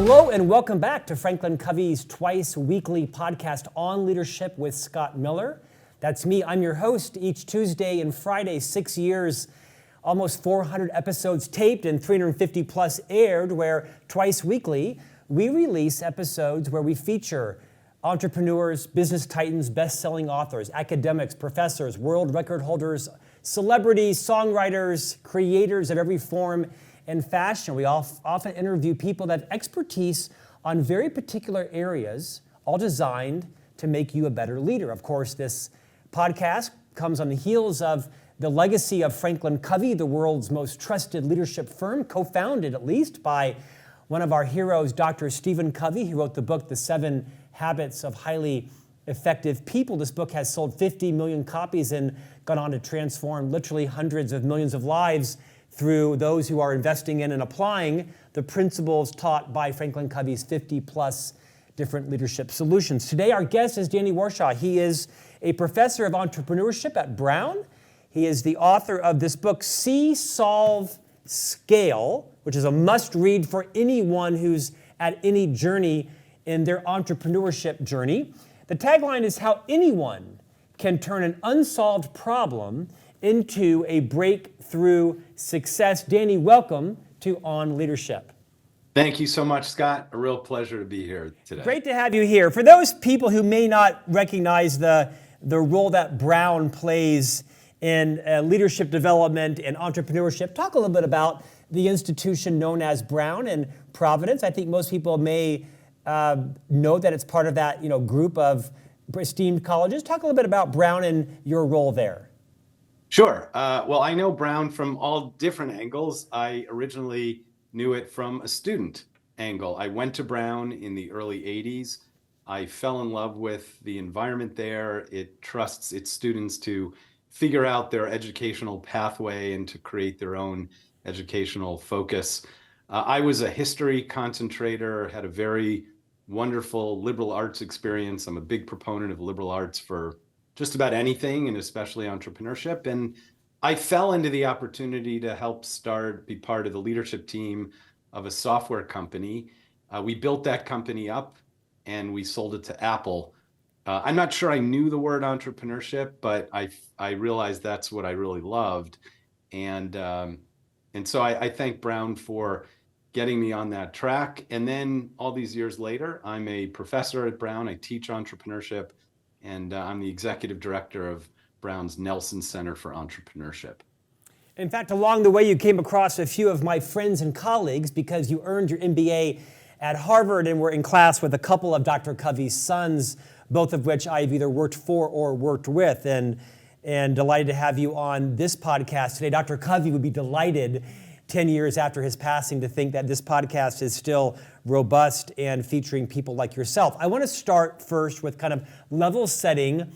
Hello and welcome back to Franklin Covey's twice weekly podcast on leadership with Scott Miller. That's me. I'm your host each Tuesday and Friday, 6 years, almost 400 episodes taped and 350 plus aired, where twice weekly we release episodes where we feature entrepreneurs, business titans, best-selling authors, academics, professors, world record holders, celebrities, songwriters, creators of every form and fashion. We often interview people that have expertise on very particular areas, all designed to make you a better leader. Of course, this podcast comes on the heels of the legacy of Franklin Covey, the world's most trusted leadership firm, co-founded at least by one of our heroes, Dr. Stephen Covey, who wrote the book, The 7 Habits of Highly Effective People. This book has sold 50 million copies and gone on to transform literally hundreds of millions of lives through those who are investing in and applying the principles taught by Franklin Covey's 50 plus different leadership solutions. Today, our guest is Danny Warshaw. He is a professor of entrepreneurship at Brown. He is the author of this book, See, Solve, Scale, which is a must-read for anyone who's at any journey in their entrepreneurship journey. The tagline is how anyone can turn an unsolved problem into a breakthrough success. Danny, welcome to On Leadership. Thank you so much, Scott. A real pleasure to be here today. Great to have you here. For those people who may not recognize the role that Brown plays in leadership development and entrepreneurship, talk a little bit about the institution known as Brown in Providence. I think most people may know that it's part of that group of esteemed colleges. Talk a little bit about Brown and your role there. Sure. Well, I know Brown from all different angles. I originally knew it from a student angle. I went to Brown in the early 80s. I fell in love with the environment there. It trusts its students to figure out their educational pathway and to create their own educational focus. I was a history concentrator, had a very wonderful liberal arts experience. I'm a big proponent of liberal arts for just about anything, and especially entrepreneurship. And I fell into the opportunity to help be part of the leadership team of a software company. We built that company up and we sold it to Apple. I'm not sure I knew the word entrepreneurship, but I realized that's what I really loved. And so I thank Brown for getting me on that track. And then all these years later, I'm a professor at Brown. I teach entrepreneurship. And I'm the executive director of Brown's Nelson Center for Entrepreneurship. In fact, along the way, you came across a few of my friends and colleagues because you earned your MBA at Harvard and were in class with a couple of Dr. Covey's sons, both of which I've either worked for or worked with. And delighted to have you on this podcast today. Dr. Covey would be delighted 10 years after his passing to think that this podcast is still robust and featuring people like yourself. I want to start first with kind of level setting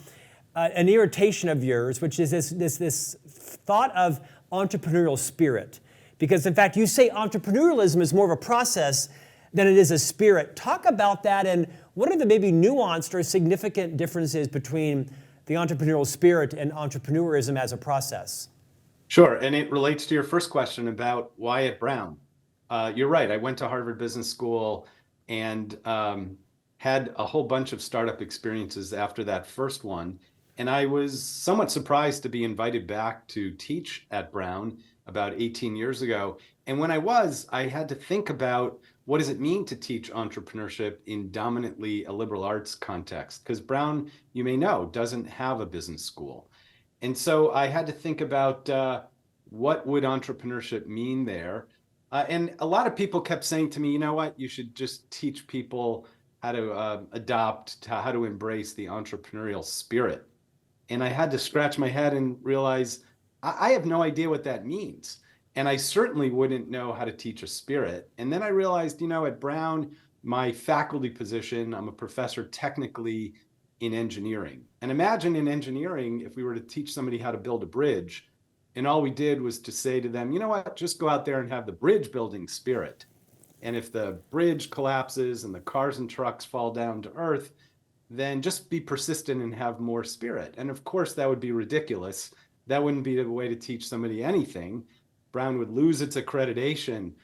an irritation of yours, which is this thought of entrepreneurial spirit. Because in fact, you say entrepreneurialism is more of a process than it is a spirit. Talk about that, and what are the maybe nuanced or significant differences between the entrepreneurial spirit and entrepreneurism as a process? Sure, and it relates to your first question about why at Brown. You're right, I went to Harvard Business School and had a whole bunch of startup experiences after that first one. And I was somewhat surprised to be invited back to teach at Brown about 18 years ago. And when I had to think about what does it mean to teach entrepreneurship in dominantly a liberal arts context? Because Brown, you may know, doesn't have a business school. And so I had to think about what would entrepreneurship mean there. And a lot of people kept saying to me, you know what, you should just teach people how to how to embrace the entrepreneurial spirit. And I had to scratch my head and realize I have no idea what that means. And I certainly wouldn't know how to teach a spirit. And then I realized, at Brown, my faculty position, I'm a professor technically in engineering. And imagine in engineering, if we were to teach somebody how to build a bridge, and all we did was to say to them, you know what, just go out there and have the bridge building spirit. And if the bridge collapses and the cars and trucks fall down to earth, then just be persistent and have more spirit. And of course, that would be ridiculous. That wouldn't be the way to teach somebody anything. Brown would lose its accreditation.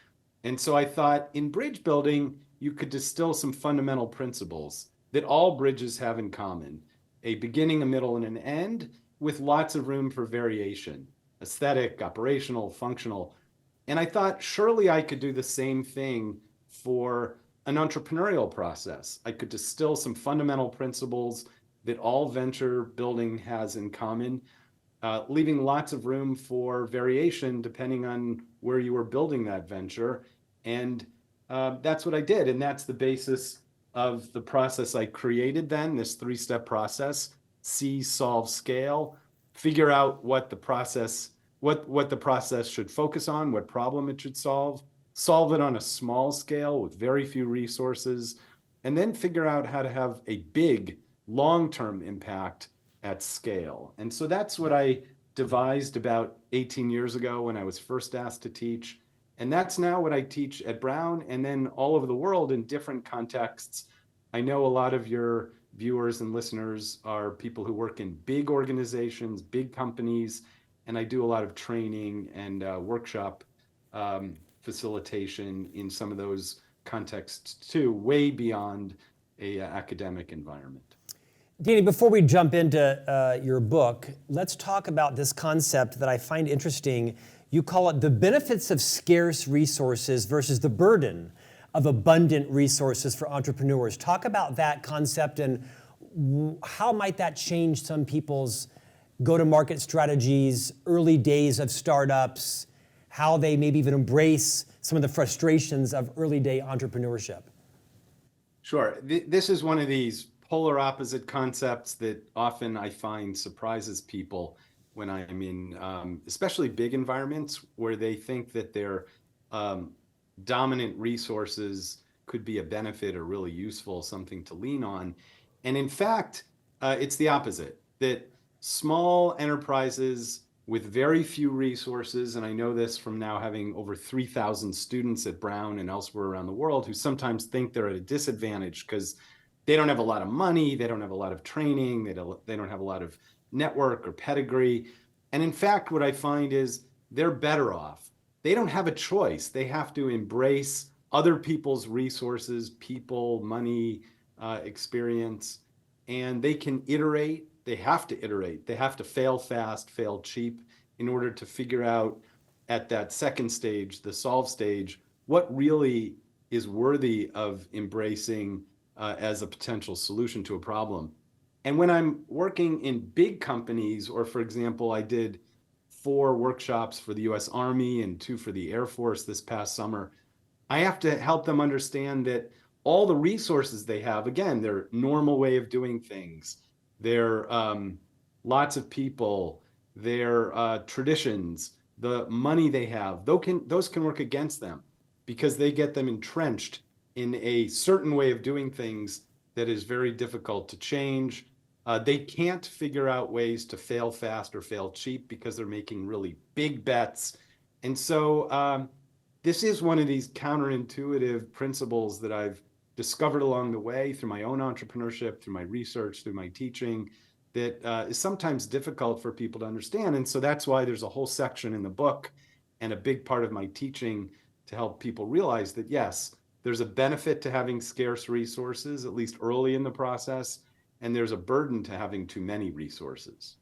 And so I thought in bridge building, you could distill some fundamental principles that all bridges have in common: a beginning, a middle, and an end, with lots of room for variation: aesthetic, operational, functional. And I thought, surely I could do the same thing for an entrepreneurial process. I could distill some fundamental principles that all venture building has in common, leaving lots of room for variation depending on where you were building that venture. And that's what I did. And that's the basis of the process I created then, this 3-step process: see, solve, scale. Figure out what the process should focus on, what problem it should solve it on a small scale with very few resources, and then figure out how to have a big long-term impact at scale. And so that's what I devised about 18 years ago when I was first asked to teach. And that's now what I teach at Brown and then all over the world in different contexts. I know a lot of your viewers and listeners are people who work in big organizations, big companies, and I do a lot of training and workshop facilitation in some of those contexts too, way beyond a academic environment. Danny, before we jump into your book, let's talk about this concept that I find interesting. You call it the benefits of scarce resources versus the burden of abundant resources for entrepreneurs. Talk about that concept and how might that change some people's go-to-market strategies, early days of startups, how they maybe even embrace some of the frustrations of early day entrepreneurship. Sure. This is one of these polar opposite concepts that often I find surprises people when I'm in especially big environments where they think that their dominant resources could be a benefit or really useful, something to lean on. And in fact, it's the opposite, that small enterprises with very few resources, and I know this from now having over 3,000 students at Brown and elsewhere around the world who sometimes think they're at a disadvantage because they don't have a lot of money, they don't have a lot of training, they don't have a lot of network or pedigree. And in fact, what I find is they're better off. They don't have a choice. They have to embrace other people's resources, people, money, experience, and they can iterate. They have to iterate. They have to fail fast, fail cheap in order to figure out at that second stage, the solve stage, what really is worthy of embracing as a potential solution to a problem. And when I'm working in big companies, or for example, I did 4 workshops for the US Army and 2 for the Air Force this past summer, I have to help them understand that all the resources they have, again, their normal way of doing things, their lots of people, their traditions, the money they have, those can work against them because they get them entrenched in a certain way of doing things that is very difficult to change. They can't figure out ways to fail fast or fail cheap because they're making really big bets. And so this is one of these counterintuitive principles that I've discovered along the way through my own entrepreneurship, through my research, through my teaching, that is sometimes difficult for people to understand. And so that's why there's a whole section in the book and a big part of my teaching to help people realize that, yes, there's a benefit to having scarce resources, at least early in the process, and there's a burden to having too many resources.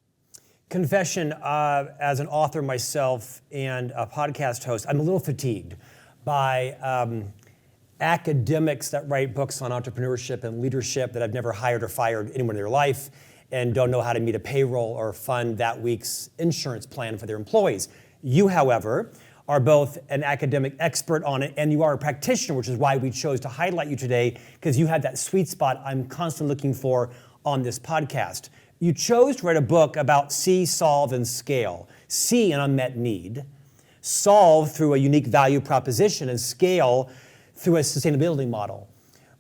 Confession, as an author myself and a podcast host, I'm a little fatigued by academics that write books on entrepreneurship and leadership that have never hired or fired anyone in their life and don't know how to meet a payroll or fund that week's insurance plan for their employees. You, however, are both an academic expert on it and you are a practitioner, which is why we chose to highlight you today, because you have that sweet spot I'm constantly looking for on this podcast. You chose to write a book about see, solve, and scale. See, an unmet need. Solve through a unique value proposition, and scale through a sustainability model.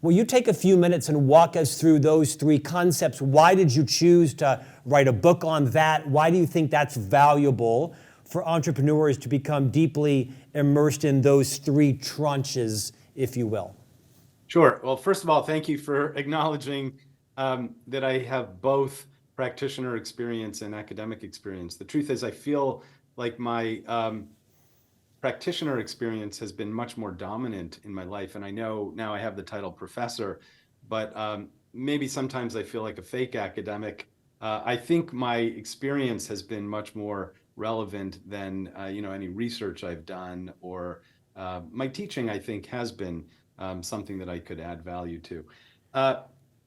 Will you take a few minutes and walk us through those 3 concepts? Why did you choose to write a book on that? Why do you think that's valuable for entrepreneurs to become deeply immersed in those 3 tranches, if you will? Sure. Well, first of all, thank you for acknowledging that I have both practitioner experience and academic experience. The truth is, I feel like my practitioner experience has been much more dominant in my life. And I know now I have the title professor, but maybe sometimes I feel like a fake academic. I think my experience has been much more relevant than any research I've done, or my teaching, I think, has been something that I could add value to.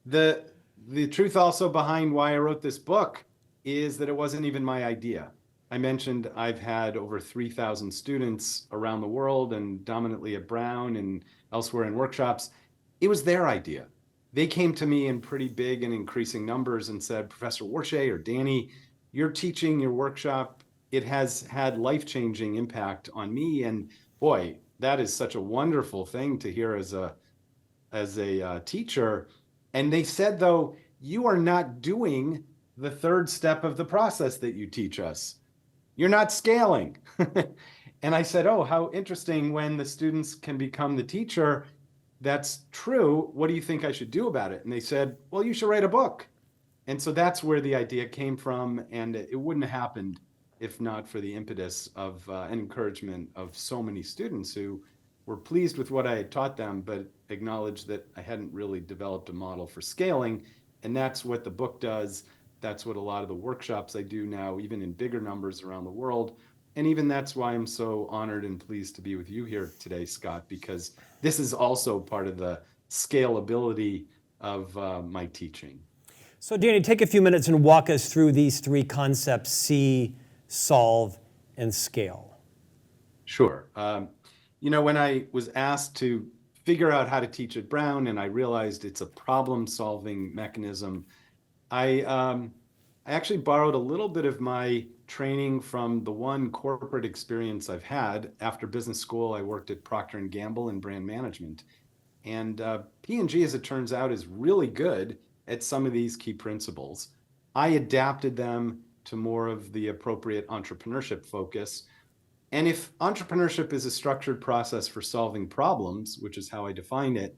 The the truth also behind why I wrote this book is that it wasn't even my idea. I mentioned I've had over 3,000 students around the world and dominantly at Brown and elsewhere in workshops. It was their idea. They came to me in pretty big and increasing numbers and said, Professor Warshay or Danny, you're teaching your workshop. It has had life-changing impact on me. And boy, that is such a wonderful thing to hear as a teacher. And they said, though, you are not doing the third step of the process that you teach us. You're not scaling. And I said, oh, how interesting. When the students can become the teacher, that's true. What do you think I should do about it? And they said, well, you should write a book. And so that's where the idea came from. And it wouldn't have happened if not for the impetus of and encouragement of so many students who were pleased with what I had taught them, but acknowledged that I hadn't really developed a model for scaling. And that's what the book does. That's what a lot of the workshops I do now, even in bigger numbers around the world. And even that's why I'm so honored and pleased to be with you here today, Scott, because this is also part of the scalability of my teaching. So Danny, take a few minutes and walk us through these three concepts: see, solve, and scale. Sure. When I was asked to figure out how to teach at Brown and I realized it's a problem-solving mechanism, I actually borrowed a little bit of my training from the one corporate experience I've had. After business school, I worked at Procter & Gamble in brand management. And P&G, as it turns out, is really good at some of these key principles. I adapted them to more of the appropriate entrepreneurship focus. And if entrepreneurship is a structured process for solving problems, which is how I define it,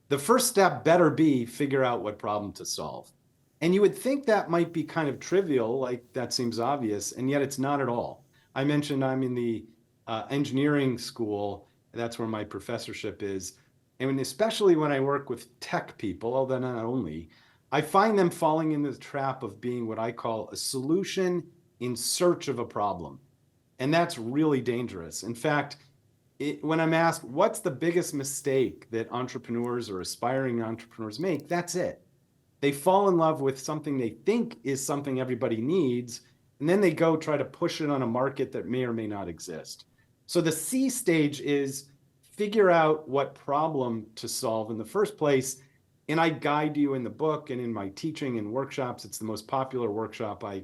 the first step better be figure out what problem to solve. And you would think that might be kind of trivial, like that seems obvious, and yet it's not at all. I mentioned I'm in the engineering school. That's where my professorship is. And especially when I work with tech people, although not only, I find them falling into the trap of being what I call a solution in search of a problem. And that's really dangerous. In fact, when I'm asked, what's the biggest mistake that entrepreneurs or aspiring entrepreneurs make? That's it. They fall in love with something they think is something everybody needs, and then they go try to push it on a market that may or may not exist. So the C stage is figure out what problem to solve in the first place. And I guide you in the book and in my teaching and workshops. It's the most popular workshop I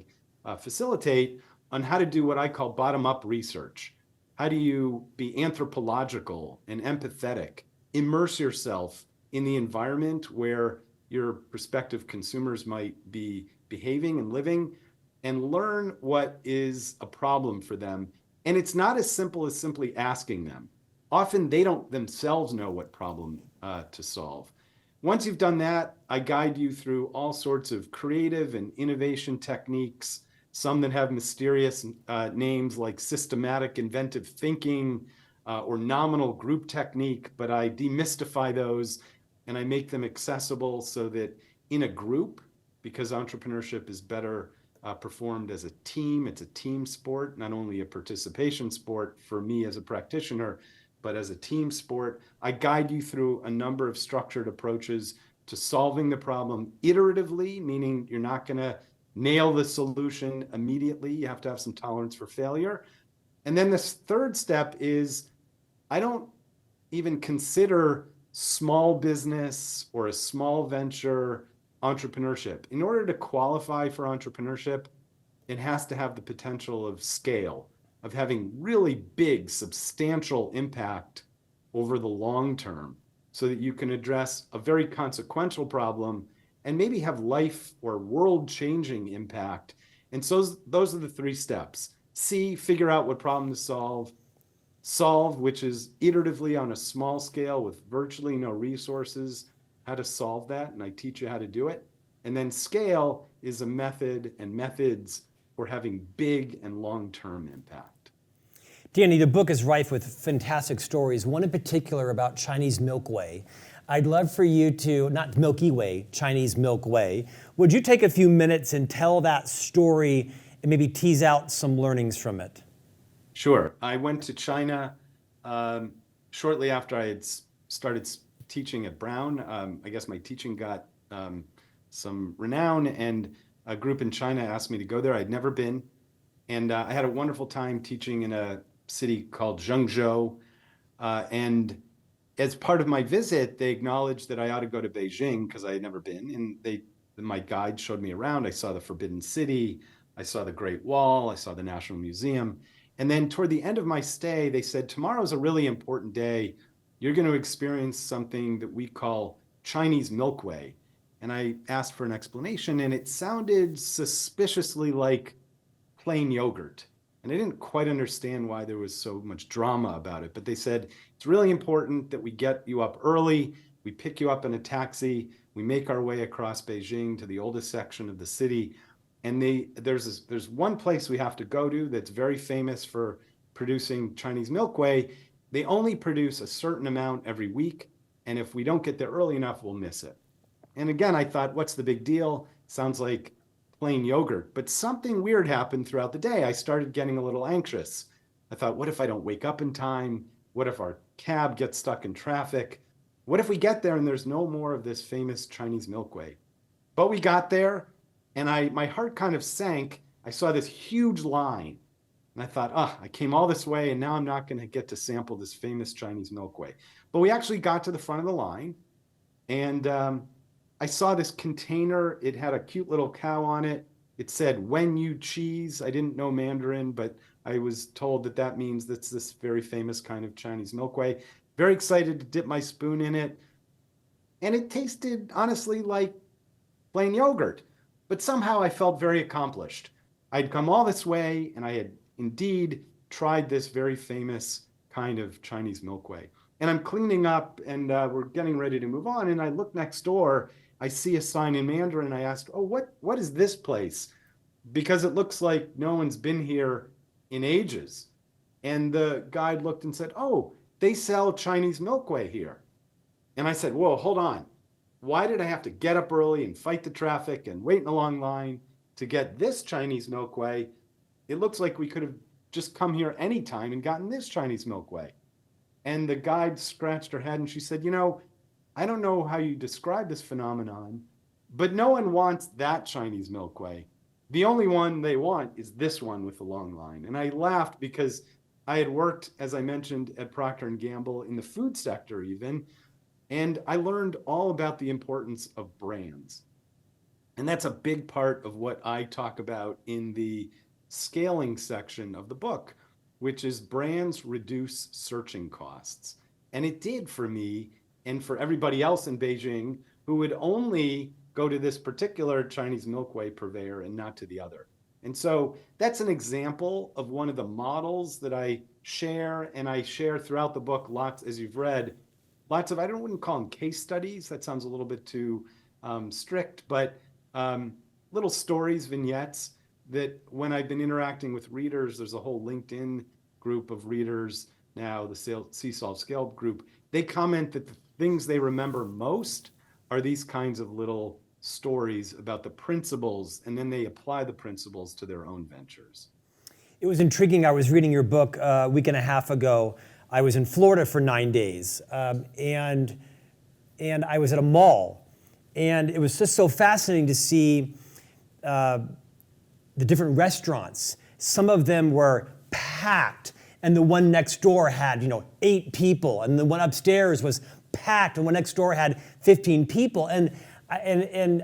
facilitate on how to do what I call bottom-up research. How do you be anthropological and empathetic, immerse yourself in the environment where your prospective consumers might be behaving and living, and learn what is a problem for them. And it's not as simple as simply asking them. Often they don't themselves know what problem to solve. Once you've done that, I guide you through all sorts of creative and innovation techniques, some that have mysterious names like systematic inventive thinking or nominal group technique, but I demystify those and I make them accessible so that in a group, because entrepreneurship is better performed as a team, it's a team sport, not only a participation sport for me as a practitioner, but as a team sport. I guide you through a number of structured approaches to solving the problem iteratively, meaning you're not going to nail the solution immediately. You have to have some tolerance for failure. And then this third step is I don't even consider small business or a small venture entrepreneurship. In order to qualify for entrepreneurship, it has to have the potential of scale, of having really big, substantial impact over the long term so that you can address a very consequential problem and maybe have life or world-changing impact. And so those are the three steps. C, figure out what problem to solve. Solve, which is iteratively on a small scale with virtually no resources, how to solve that, and I teach you how to do it. And then scale is a method and methods for having big and long-term impact. Danny, the book is rife with fantastic stories, one in particular about Chinese Milk Way. I'd love for you to, not Milky Way, Chinese Milk Way. Would you take a few minutes and tell that story and maybe tease out some learnings from it? Sure. I went to China shortly after I had started teaching at Brown. I guess my teaching got some renown, and a group in China asked me to go there. I'd never been. And I had a wonderful time teaching in a city called Zhengzhou. And as part of my visit, they acknowledged that I ought to go to Beijing because I had never been. And my guide showed me around. I saw the Forbidden City. I saw the Great Wall. I saw the National Museum. And then toward the end of my stay, they said, tomorrow's a really important day. You're going to experience something that we call Chinese Milk Way. And I asked for an explanation, and it sounded suspiciously like plain yogurt. And I didn't quite understand why there was so much drama about it. But they said, it's really important that we get you up early. We pick you up in a taxi. We make our way across Beijing to the oldest section of the city. And there's one place we have to go to that's very famous for producing Chinese Milk Way. They only produce a certain amount every week. And if we don't get there early enough, we'll miss it. And again, I thought, what's the big deal? Sounds like plain yogurt. But something weird happened throughout the day. I started getting a little anxious. I thought, what if I don't wake up in time? What if our cab gets stuck in traffic? What if we get there and there's no more of this famous Chinese Milk Way? But we got there, and my heart kind of sank. I saw this huge line, and I thought, I came all this way, and now I'm not going to get to sample this famous Chinese Milk Way. But we actually got to the front of the line, and I saw this container. It had a cute little cow on it. It said, "When you cheese." I didn't know Mandarin, but I was told that that means that's this very famous kind of Chinese Milk Way. Very excited to dip my spoon in it. And it tasted, honestly, like plain yogurt. But somehow I felt very accomplished. I'd come all this way, and I had indeed tried this very famous kind of Chinese Milk Way. And I'm cleaning up, and we're getting ready to move on. And I look next door. I see a sign in Mandarin. I asked, what is this place? Because it looks like no one's been here in ages. And the guide looked and said, they sell Chinese Milk Way here. And I said, whoa, hold on. Why did I have to get up early and fight the traffic and wait in a long line to get this Chinese Milk Way? It looks like we could have just come here anytime and gotten this Chinese Milk Way. And the guide scratched her head and she said, I don't know how you describe this phenomenon, but no one wants that Chinese Milk Way. The only one they want is this one with the long line. And I laughed because I had worked, as I mentioned, at Procter & Gamble in the food sector even, and I learned all about the importance of brands. And that's a big part of what I talk about in the scaling section of the book, which is brands reduce searching costs. And it did for me and for everybody else in Beijing who would only go to this particular Chinese Milk Way purveyor and not to the other. And so that's an example of one of the models that I share, and I share throughout the book lots, as you've read, lots of, I wouldn't call them case studies. That sounds a little bit too strict, but little stories, vignettes that when I've been interacting with readers, there's a whole LinkedIn group of readers now, the C-Solve Scale group, they comment that the things they remember most are these kinds of little stories about the principles, and then they apply the principles to their own ventures. It was intriguing. I was reading your book a week and a half ago. I was in Florida for 9 days, and I was at a mall, and it was just so fascinating to see the different restaurants. Some of them were packed, and the one next door had 8 people, and the one upstairs was packed, and one next door had 15 people, and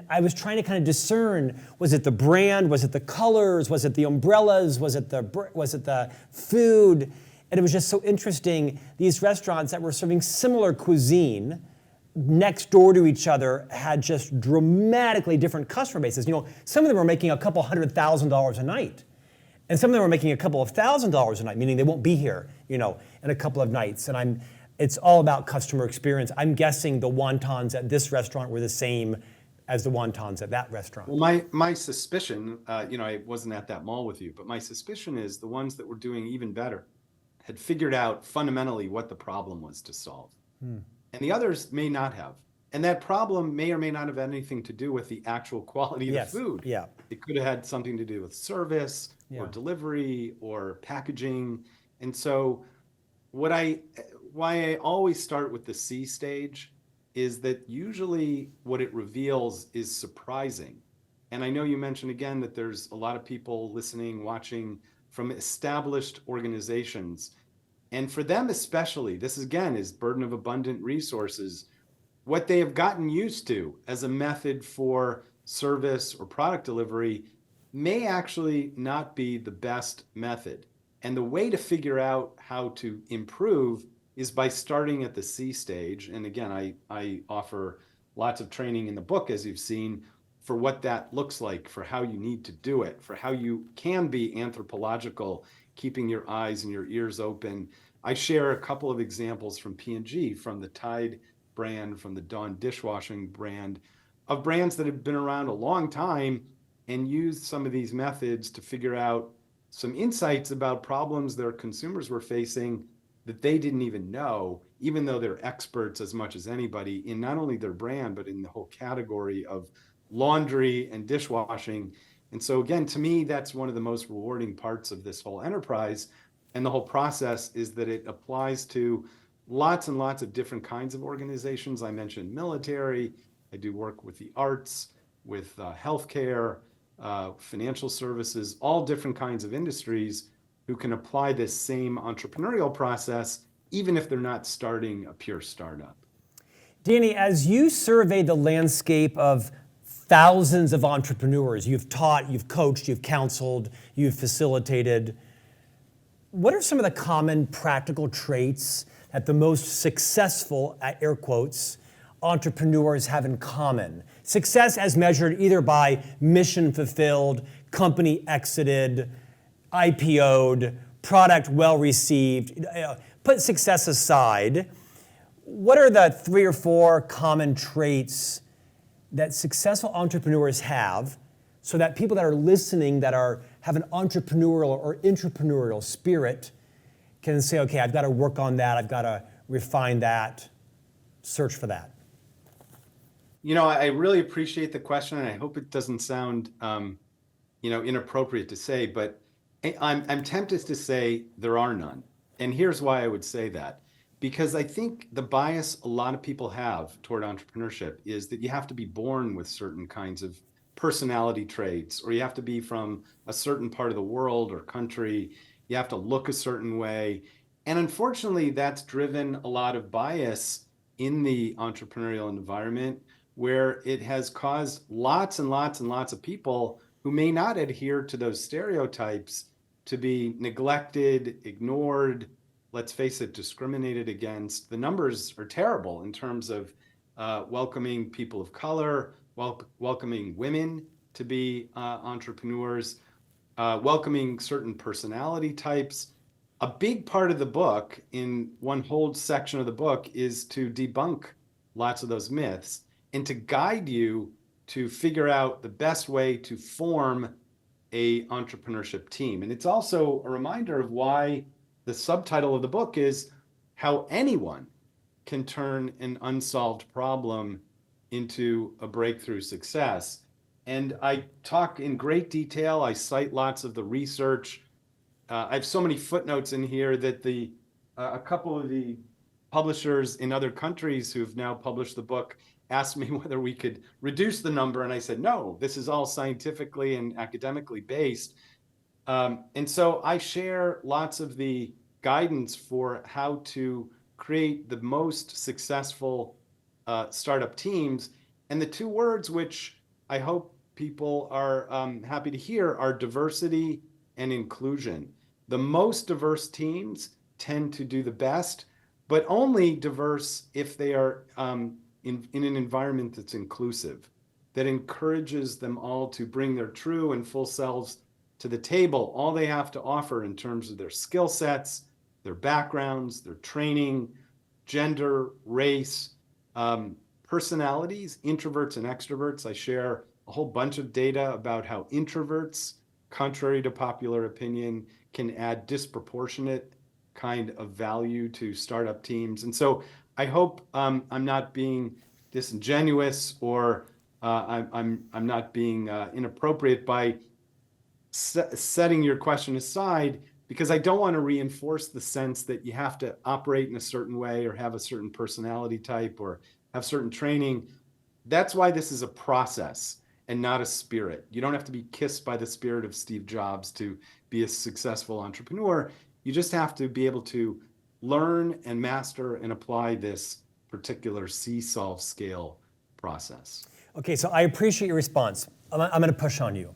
I was trying to kind of discern, was it the brand, was it the colors, was it the umbrellas, was it the food? And it was just so interesting. These restaurants that were serving similar cuisine next door to each other had just dramatically different customer bases. Some of them were making a couple $100,000 a night. And some of them were making a couple of $1,000s a night, meaning they won't be here, in a couple of nights. And it's all about customer experience. I'm guessing the wontons at this restaurant were the same as the wontons at that restaurant. Well, my suspicion, I wasn't at that mall with you, but my suspicion is the ones that were doing even better had figured out fundamentally what the problem was to solve. And the others may not have. And that problem may or may not have anything to do with the actual quality of the food. Yeah. It could have had something to do with service or delivery or packaging. And so why I always start with the C stage is that usually what it reveals is surprising. And I know you mentioned again that there's a lot of people listening, watching from established organizations. And for them especially, this again is burden of abundant resources. What they have gotten used to as a method for service or product delivery may actually not be the best method. And the way to figure out how to improve is by starting at the C stage. And again, I offer lots of training in the book, as you've seen, for what that looks like, for how you need to do it, for how you can be anthropological, keeping your eyes and your ears open. I share a couple of examples from P&G, from the Tide brand, from the Dawn dishwashing brand, of brands that have been around a long time and used some of these methods to figure out some insights about problems their consumers were facing that they didn't even know, even though they're experts as much as anybody in not only their brand, but in the whole category of laundry and dishwashing. And so again, to me, that's one of the most rewarding parts of this whole enterprise and the whole process, is that it applies to lots and lots of different kinds of organizations. I mentioned military. I do work with the arts, with healthcare, financial services, all different kinds of industries who can apply this same entrepreneurial process, even if they're not starting a pure startup. Danny, as you survey the landscape of thousands of entrepreneurs, you've taught, you've coached, you've counseled, you've facilitated, what are some of the common practical traits that the most successful, air quotes, entrepreneurs have in common? Success as measured either by mission fulfilled, company exited, IPO'd, product well received. Put success aside. What are the 3 or 4 common traits that successful entrepreneurs have, so that people that are listening that have an entrepreneurial or intrapreneurial spirit can say, okay, I've got to work on that, I've got to refine that, search for that? You know, I really appreciate the question, and I hope it doesn't sound, inappropriate to say, but I'm tempted to say there are none. And here's why I would say that. Because I think the bias a lot of people have toward entrepreneurship is that you have to be born with certain kinds of personality traits, or you have to be from a certain part of the world or country. You have to look a certain way. And unfortunately, that's driven a lot of bias in the entrepreneurial environment, where it has caused lots and lots and lots of people who may not adhere to those stereotypes to be neglected, ignored, let's face it, discriminated against. The numbers are terrible in terms of welcoming people of color, welcoming women to be entrepreneurs, welcoming certain personality types. A big part of the book, in one whole section of the book, is to debunk lots of those myths and to guide you to figure out the best way to form a entrepreneurship team. And it's also a reminder of why the subtitle of the book is How Anyone Can Turn an Unsolved Problem into a Breakthrough Success. And I talk in great detail. I cite lots of the research. I have so many footnotes in here that a couple of the publishers in other countries who've now published the book asked me whether we could reduce the number. And I said, no, this is all scientifically and academically based. And so I share lots of the guidance for how to create the most successful startup teams. And the 2 words which I hope people are happy to hear are diversity and inclusion. The most diverse teams tend to do the best, but only diverse if they are in an environment that's inclusive, that encourages them all to bring their true and full selves to the table, all they have to offer in terms of their skill sets, their backgrounds, their training, gender, race, personalities, introverts and extroverts. I share a whole bunch of data about how introverts, contrary to popular opinion, can add disproportionate kind of value to startup teams. And so I hope I'm not being disingenuous, or I'm not being inappropriate by setting your question aside, because I don't want to reinforce the sense that you have to operate in a certain way or have a certain personality type or have certain training. That's why this is a process and not a spirit. You don't have to be kissed by the spirit of Steve Jobs to be a successful entrepreneur. You just have to be able to learn and master and apply this particular see-solve scale process. Okay, so I appreciate your response. I'm going to push on you.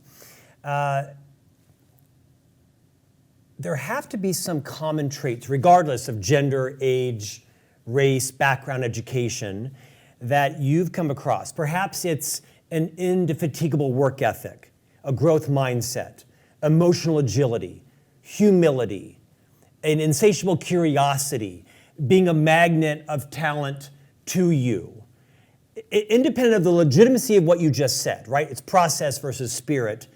There have to be some common traits, regardless of gender, age, race, background, education, that you've come across. Perhaps it's an indefatigable work ethic, a growth mindset, emotional agility, humility, an insatiable curiosity, being a magnet of talent to you. Independent of the legitimacy of what you just said, right? It's process versus spirit.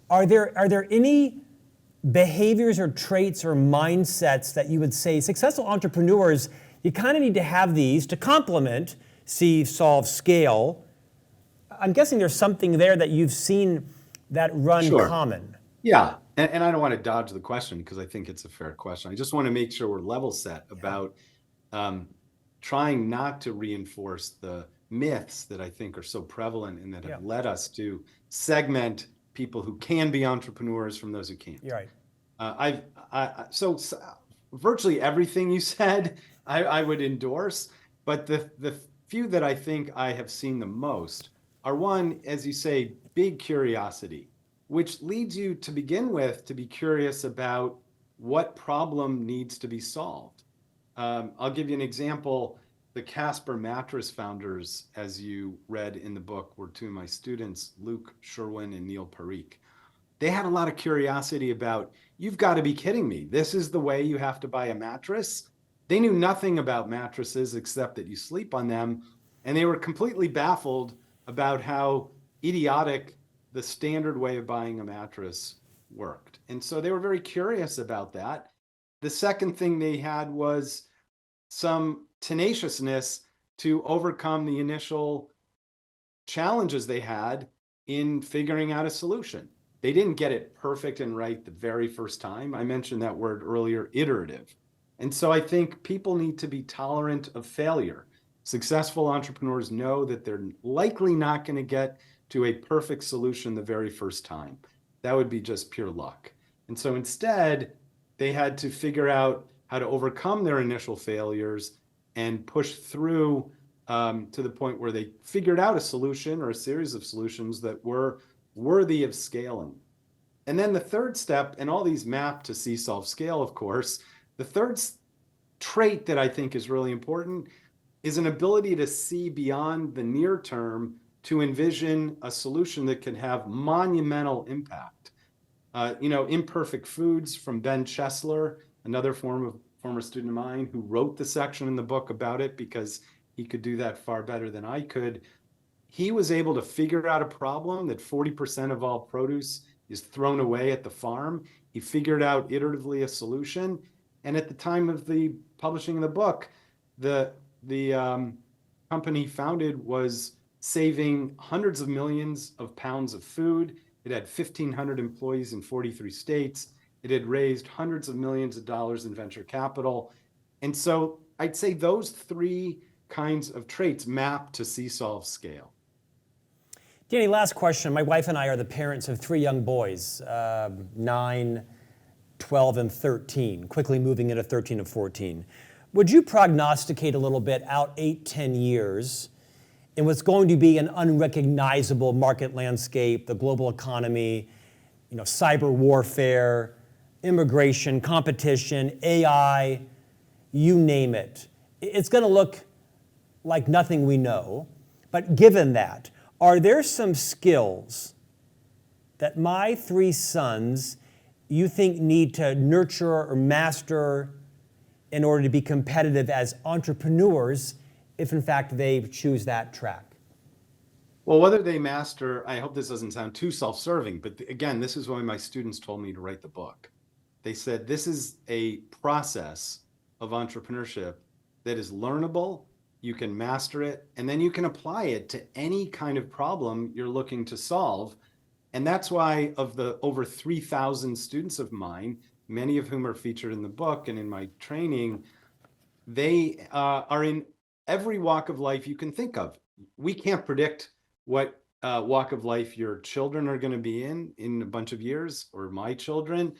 Are there any behaviors or traits or mindsets that you would say successful entrepreneurs, you kind of need to have these to complement see, solve, scale? I'm guessing there's something there that you've seen that run Sure. common. Yeah, and I don't want to dodge the question because I think it's a fair question. I just want to make sure we're level set about trying not to reinforce the myths that I think are so prevalent and that have led us to segment people who can be entrepreneurs from those who can't. You're right. So virtually everything you said, I would endorse, but the few that I think I have seen the most are, one, as you say, big curiosity, which leads you to begin with to be curious about what problem needs to be solved. I'll give you an example. The Casper mattress founders, as you read in the book, were two of my students, Luke Sherwin and Neil Parikh. They had a lot of curiosity about, you've got to be kidding me. This is the way you have to buy a mattress? They knew nothing about mattresses except that you sleep on them. And they were completely baffled about how idiotic the standard way of buying a mattress worked. And so they were very curious about that. The second thing they had was some tenaciousness to overcome the initial challenges they had in figuring out a solution. They didn't get it perfect and right the very first time. I mentioned that word earlier, iterative. And so I think people need to be tolerant of failure. Successful entrepreneurs know that they're likely not going to get to a perfect solution the very first time. That would be just pure luck. And so instead, they had to figure out how to overcome their initial failures and push through to the point where they figured out a solution or a series of solutions that were worthy of scaling. And then the third step, and all these map to see, solve, scale, of course, the third trait that I think is really important is an ability to see beyond the near term to envision a solution that can have monumental impact. Imperfect Foods from Ben Chesler, another former student of mine who wrote the section in the book about it because he could do that far better than I could. He was able to figure out a problem that 40% of all produce is thrown away at the farm. He figured out iteratively a solution. And at the time of the publishing of the book, the company founded was saving hundreds of millions of pounds of food. It had 1,500 employees in 43 states. It had raised hundreds of millions of dollars in venture capital. And so I'd say those three kinds of traits map to see, solve, scale. Danny, last question. My wife and I are the parents of three young boys, 9, 12, and 13, quickly moving into 13 and 14. Would you prognosticate a little bit out 8, 10 years in what's going to be an unrecognizable market landscape, the global economy, cyber warfare, immigration, competition, AI, you name it? It's going to look like nothing we know. But given that, are there some skills that my three sons you think need to nurture or master in order to be competitive as entrepreneurs if in fact they choose that track? Well, whether they master, I hope this doesn't sound too self-serving, but again, this is why my students told me to write the book. They said, this is a process of entrepreneurship that is learnable, you can master it, and then you can apply it to any kind of problem you're looking to solve. And that's why of the over 3,000 students of mine, many of whom are featured in the book and in my training, they are in every walk of life you can think of. We can't predict what walk of life your children are going to be in a bunch of years, or my children.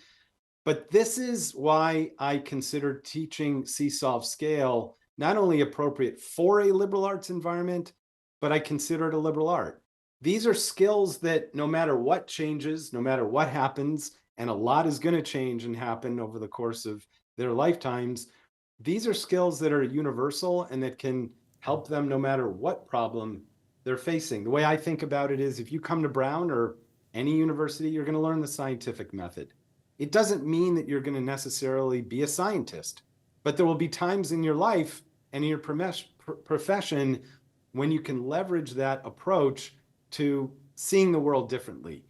But this is why I consider teaching See, Solve, Scale not only appropriate for a liberal arts environment, but I consider it a liberal art. These are skills that no matter what changes, no matter what happens, and a lot is going to change and happen over the course of their lifetimes, these are skills that are universal and that can help them no matter what problem they're facing. The way I think about it is, if you come to Brown or any university, you're going to learn the scientific method. It doesn't mean that you're going to necessarily be a scientist, but there will be times in your life and in your profession when you can leverage that approach to seeing the world differently.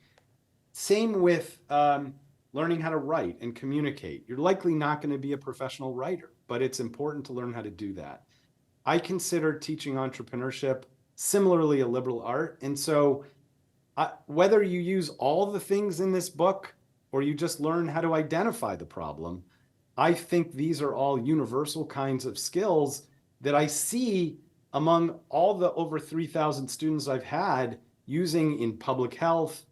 Same with learning how to write and communicate. You're likely not going to be a professional writer, but it's important to learn how to do that. I consider teaching entrepreneurship similarly a liberal art. And so whether you use all the things in this book or you just learn how to identify the problem, I think these are all universal kinds of skills that I see among all the over 3,000 students I've had using in public health,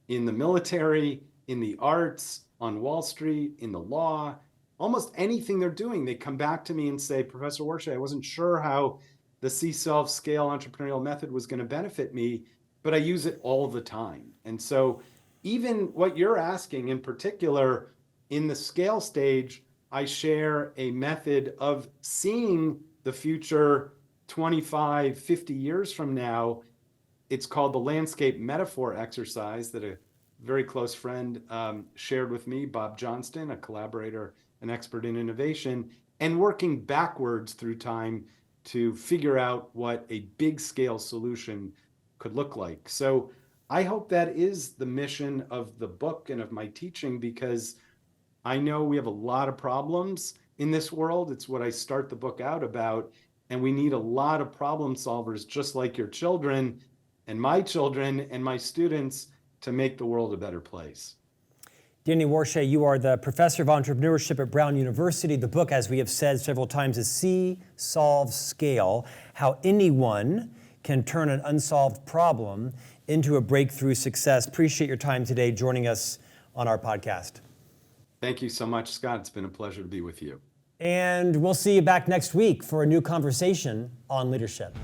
in the military, in the arts, on Wall Street, in the law, almost anything they're doing. They come back to me and say, Professor Warshay, I wasn't sure how the See, Solve, Scale entrepreneurial method was going to benefit me, but I use it all the time. And so even what you're asking in particular, in the scale stage, I share a method of seeing the future 25, 50 years from now. It's called the landscape metaphor exercise that a very close friend shared with me, Bob Johnston, a collaborator, an expert in innovation, and working backwards through time to figure out what a big scale solution could look like. So I hope that is the mission of the book and of my teaching, because I know we have a lot of problems in this world. It's what I start the book out about. And we need a lot of problem solvers, just like your children and my students, to make the world a better place. Danny Warshay, you are the professor of entrepreneurship at Brown University. The book, as we have said several times, is See, Solve, Scale: How Anyone Can Turn an Unsolved Problem into a Breakthrough Success. Appreciate your time today joining us on our podcast. Thank you so much, Scott. It's been a pleasure to be with you. And we'll see you back next week for a new conversation on leadership.